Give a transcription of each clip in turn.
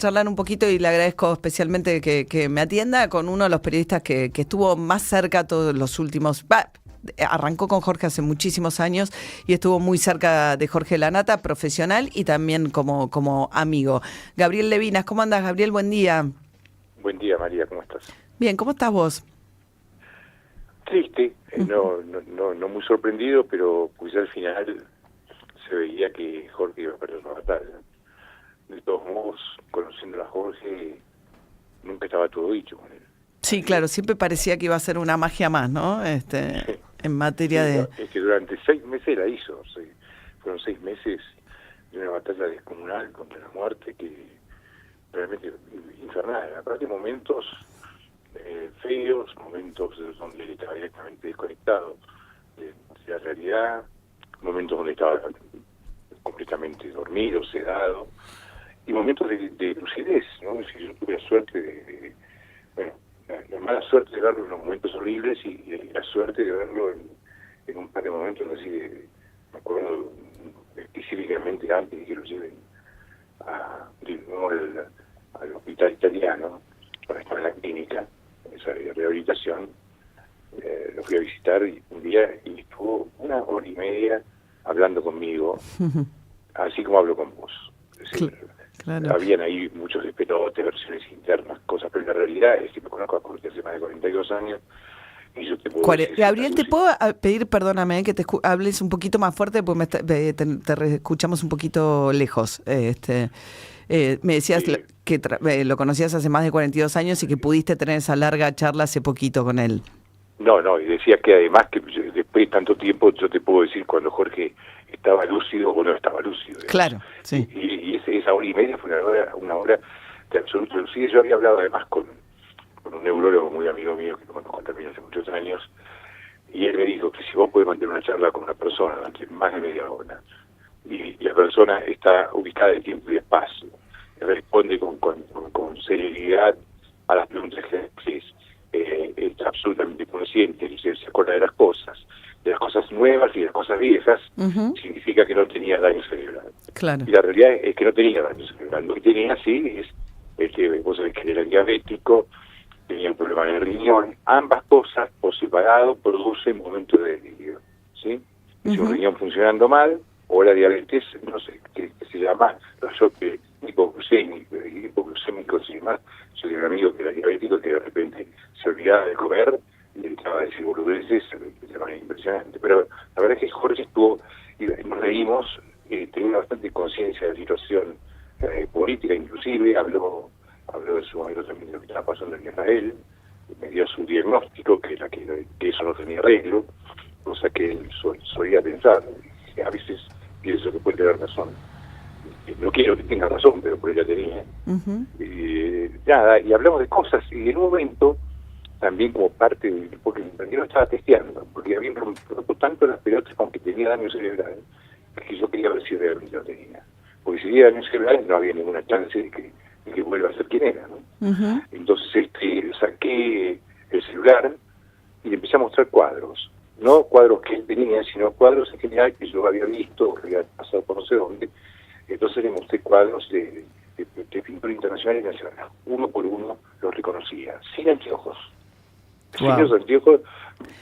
Charlar un poquito y le agradezco especialmente que me atienda con uno de los periodistas que estuvo más cerca todos los últimos... arrancó con Jorge hace muchísimos años y estuvo muy cerca de Jorge Lanata, profesional y también como amigo. Gabriel Levinas, ¿cómo andas, Gabriel? Buen día. Buen día, María, ¿cómo estás? Bien, ¿cómo estás vos? Triste, no muy sorprendido, pero pues al final se veía que Jorge iba a perder la batalla. De todos modos, conociendo a Jorge, nunca estaba todo dicho con él. Sí, claro, siempre parecía que iba a ser una magia más, ¿no? En materia Sí, de... no, es que durante 6 meses la hizo. Fueron 6 meses de una batalla descomunal contra la muerte que realmente infernal. Aparte momentos feos, momentos donde él estaba directamente desconectado de la realidad, momentos donde estaba completamente dormido, sedado, y momentos de lucidez, ¿no? Es decir, yo tuve la suerte bueno, la mala suerte de verlo en los momentos horribles y la suerte de verlo en un par de momentos así me acuerdo específicamente antes de que lo lleven al hospital italiano para estar en la clínica, esa rehabilitación. Lo fui a visitar un día y estuvo 1 hora y media hablando conmigo, así como hablo con vos. Es decir, claro. Habían ahí muchos despelotes, versiones internas, cosas, pero la realidad es que me conozco a Jorge hace más de 42 años y yo te puedo decir... Gabriel, ¿te puedo pedir, perdóname, que te hables un poquito más fuerte porque te escuchamos un poquito lejos? Me decías Sí, que lo conocías hace más de 42 años y que pudiste tener esa larga charla hace poquito con él. No, y decía que además que después de tanto tiempo yo te puedo decir cuando Jorge estaba lúcido o no estaba lúcido. Digamos. Claro, sí. Y esa 1 hora y media fue una hora de absoluta lucidez. Yo había hablado además con un neurólogo muy amigo mío que lo conozco también hace muchos años, y él me dijo que si vos podés mantener una charla con una persona durante más de media hora, y la persona está ubicada en tiempo y espacio, responde con seriedad a las preguntas que haces, está absolutamente consciente, se acuerda de las cosas nuevas y de las cosas viejas, significa que no tenía daño cerebral. Claro. Y la realidad es que no tenía daño cerebral. Lo que tenía, sí, es que vos sabés que él era diabético, tenía un problema en el riñón. Ambas cosas, por separado, producen momentos de delirio, ¿sí? Si un riñón funcionando mal, o la diabetes, no sé, que se llama hipoglucémicos y demás. Yo tenía un amigo que era diabético que de repente se olvidaba de comer y le entraba a decir boludeces de manera impresionante. Pero la verdad es que Jorge estuvo, y nos reímos, tenía bastante conciencia de la situación política, inclusive habló de su momento también de lo que estaba pasando en Israel, me dio su diagnóstico, que era que eso no tenía arreglo, cosa que él solía pensar. A veces pienso que puede tener razón. No quiero que tenga razón, pero por ella tenía. Nada, y hablamos de cosas, y en un momento, también como parte de... porque yo lo estaba testeando, porque habían roto tanto las pelotas con que tenía daño cerebral, que yo quería ver si realmente lo tenía. Porque si tenía daño cerebral no había ninguna chance de que vuelva a ser quien era, ¿no? Entonces saqué el celular y le empecé a mostrar cuadros. No cuadros que él tenía, sino cuadros en general que yo había visto, que había pasado por no sé dónde. Entonces le mostré cuadros de pintura internacional y nacional. Uno por uno los reconocía, sin anteojos. Wow. Sin los anteojos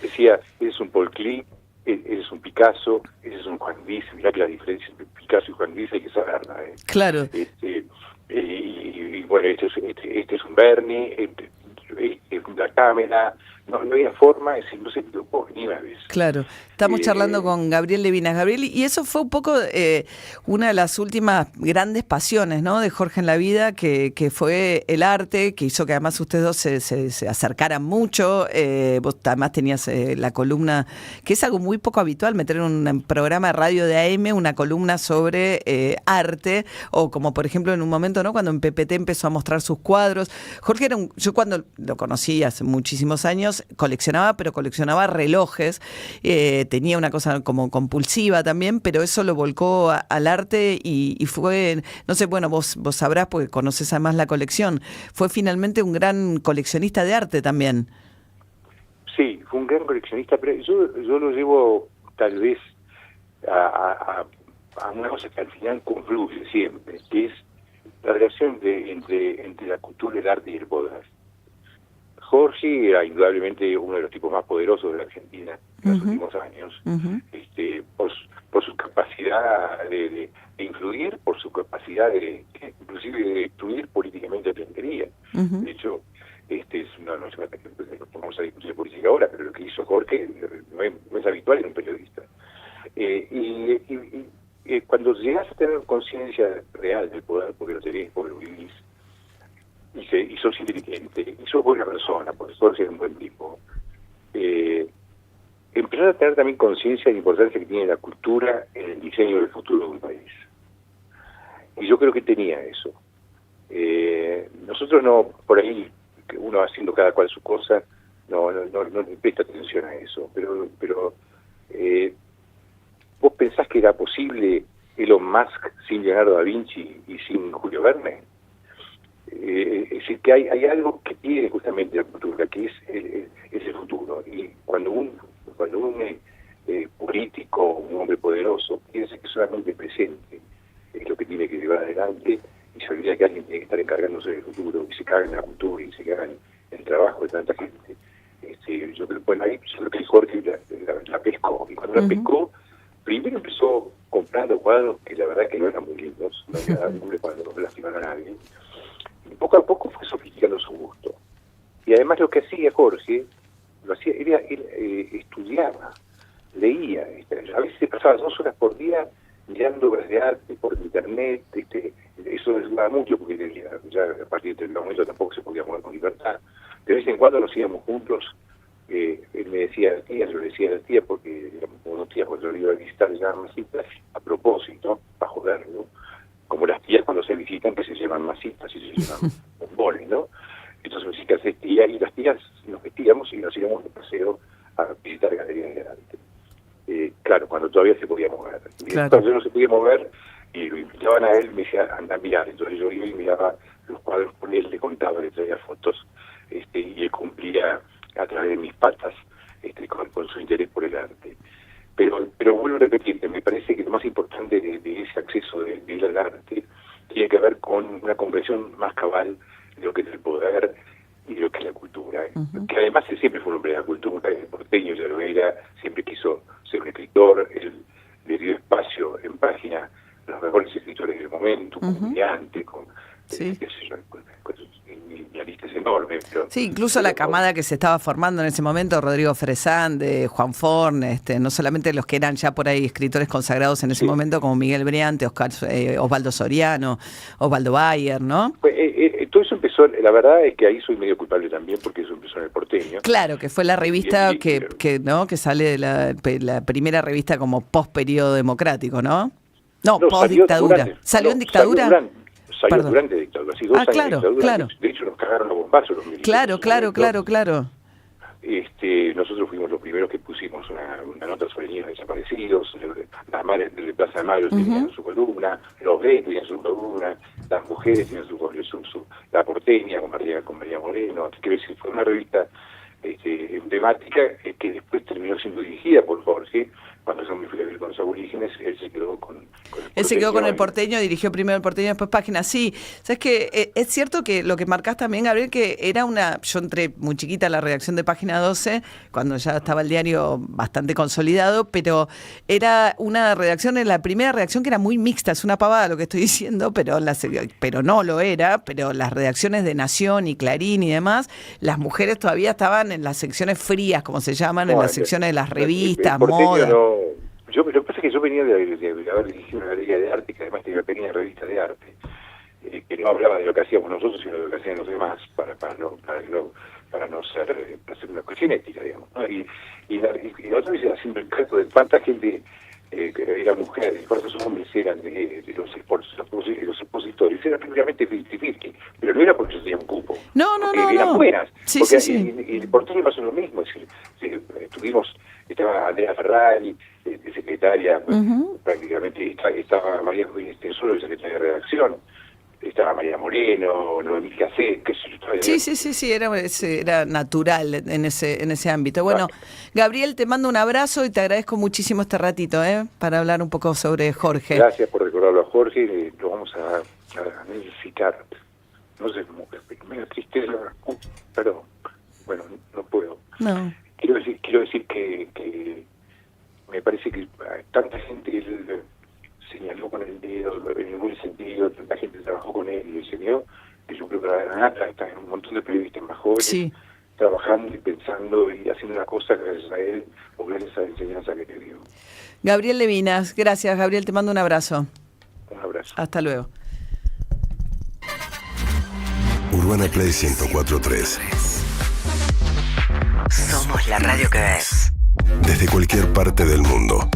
decía, ese es un Paul Klee, ese es un Picasso, ese es un Juan Gris. Mirá que la diferencia entre Picasso y Juan Gris hay que saberla. Claro. Y bueno, este es un Berni, la cámara, no había forma, no se preocupó ni una vez. Claro, estamos charlando con Gabriel Levinas. Gabriel, y eso fue un poco una de las últimas grandes pasiones, ¿no?, de Jorge en la vida, que fue el arte, que hizo que además ustedes dos se acercaran mucho. Vos además tenías la columna, que es algo muy poco habitual, meter en un programa de radio de AM una columna sobre arte, o como por ejemplo en un momento, ¿no?, cuando en PPT empezó a mostrar sus cuadros. Jorge era yo cuando lo conocí hace muchísimos años, coleccionaba relojes, tenía una cosa como compulsiva también, pero eso lo volcó al arte y fue, no sé, bueno, vos sabrás porque conoces además la colección, fue finalmente un gran coleccionista de arte también. Sí, fue un gran coleccionista, pero yo lo llevo tal vez a una cosa que al final confluye siempre, que es la relación entre la cultura, el arte y el poder. Jorge era indudablemente uno de los tipos más poderosos de la Argentina en los últimos años, por su capacidad de influir, por su capacidad inclusive de destruir políticamente a Rentería. De hecho, no vamos a discutir política ahora, pero lo que hizo Jorge no es habitual en un periodista. Cuando llegas a tener conciencia real del poder, porque lo tenés, porque lo vivís, y sos inteligente, y sos buena persona, porque Jorge es un buen tipo, empezás a tener también conciencia de la importancia que tiene la cultura en el diseño del futuro de un país. Y yo creo que tenía eso. Nosotros no, por ahí, uno haciendo cada cual su cosa, no le presta atención a eso, pero ¿vos pensás que era posible Elon Musk sin Leonardo da Vinci y sin Julio Verne? Es decir, que hay algo que tiene justamente la cultura, que es el futuro. Y cuando un político, un hombre poderoso, piensa que solamente presente es lo que tiene que llevar adelante, y se olvida que alguien tiene que estar encargándose del futuro, y se caga en la cultura, y se caga en el trabajo de tanta gente. Yo creo que Jorge la pescó, y cuando la pescó, primero empezó comprando cuadros que la verdad que no eran muy lindos, no había ningún cuadro no lastimaron a nadie, y poco a poco fue sofisticando su gusto. Y además lo que hacía Jorge, él estudiaba, leía, a veces se pasaba 2 horas por día mirando obras de arte por internet, eso ayudaba mucho porque ya a partir de ese momento tampoco se podía mover con libertad. De vez en cuando nos íbamos juntos, él me decía a la tía, yo le decía a la tía, porque éramos como 2 tías, cuando yo le iba a visitar, se llaman masitas, a propósito, para joderlo, como las tías cuando se visitan que se llaman masitas y se llaman bombones, ¿no? Entonces me decía que hace tía, y las tías nos vestíamos y nos íbamos de paseo a visitar galerías de arte. Claro, cuando todavía se podía mover. Claro. Entonces no se podía mover y lo invitaban a él, me decía, anda a mirar. Entonces yo iba y miraba los cuadros con él, le contaba, le traía fotos, y él cumplía a través de mis patas con su interés por el arte. Pero vuelvo a repetirte, me parece que lo más importante de ese acceso de él al arte tiene que ver con una comprensión más cabal de lo que es el poder y de lo que es la cultura. Que además él siempre fue un hombre de la cultura, el porteño de Olveira siempre quiso ser un escritor, él le dio espacio en Página a los mejores escritores del momento, con Mediante, con guionistas enormes. Sí, incluso la camada que se estaba formando en ese momento, Rodrigo Fresán, Juan Forn, no solamente los que eran ya por ahí escritores consagrados en ese momento, como Miguel Briante, Osvaldo Soriano, Osvaldo Bayer, ¿no? Todo eso empezó, la verdad es que ahí soy medio culpable también, porque eso empezó en El Porteño. Claro, que fue la revista que sale de la primera revista como post-periodo democrático, ¿no? No, post-dictadura. ¿Salió en dictadura? Salió durante la dictadura, así 2 años de dictadura. Claro. De hecho, nos cagaron a bombazos los militares. Claro. Nosotros fuimos los primeros que pusimos una nota sobre niños desaparecidos, las madres de Plaza de Mayo tenían su columna, los gays tenían su columna, las mujeres tenían su la porteña con María Moreno. Quiero decir, fue una revista emblemática que después terminó siendo dirigida por Jorge. Cuando yo me fui a vivir con los aborígenes, él se quedó con el porteño. Él se quedó con el porteño, dirigió primero el porteño, después Página. Sí, sabes que es cierto que lo que marcás también, Gabriel, que era yo entré muy chiquita a la redacción de Página 12, cuando ya estaba el diario bastante consolidado, pero era una redacción, la primera redacción que era muy mixta, es una pavada lo que estoy diciendo, pero no lo era, pero las redacciones de Nación y Clarín y demás, las mujeres todavía estaban en las secciones frías, como se llaman, en las secciones de las revistas, moda. Lo que pasa es que yo venía de haber dirigido una galería de arte, que además tenía una pequeña revista de arte, que no hablaba de lo que hacíamos nosotros, sino de lo que hacían los demás, para no ser una cuestión ética, digamos, ¿no? Y la otra vez haciendo el caso de cuánta gente era mujer y cuántos hombres eran de los expositores, era prácticamente 50-50, pero no era porque yo tenía un cupo, porque eran buenas, sí. Y el porteño pasó lo mismo, es decir, estaba Andrea Ferrari, de secretaria, prácticamente estaba María Juvenil Estensoro, de secretaria de redacción, estaba María Moreno, Noemí Cacé, qué sé yo. Sí, era natural en ese ámbito. Bueno, Gabriel, te mando un abrazo y te agradezco muchísimo este ratito, para hablar un poco sobre Jorge. Gracias por recordarlo a Jorge, lo vamos a a necesitar, no sé, como que me da tristeza, pero bueno, no puedo. No. Quiero decir que me parece que tanta gente él señaló con el dedo en ningún sentido, tanta gente trabajó con él y lo enseñó, que yo creo que la Granata está en un montón de periodistas más jóvenes, Sí. trabajando y pensando y haciendo una cosa gracias a él o gracias a la enseñanza que te dio. Gabriel Levinas, gracias, Gabriel, te mando un abrazo. Un abrazo. Hasta luego. Urbana Play 104.3. Somos la radio que ves. Desde cualquier parte del mundo.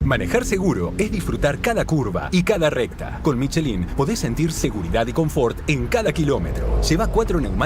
Manejar seguro es disfrutar cada curva y cada recta. Con Michelin podés sentir seguridad y confort en cada kilómetro. Lleva 4 neumáticos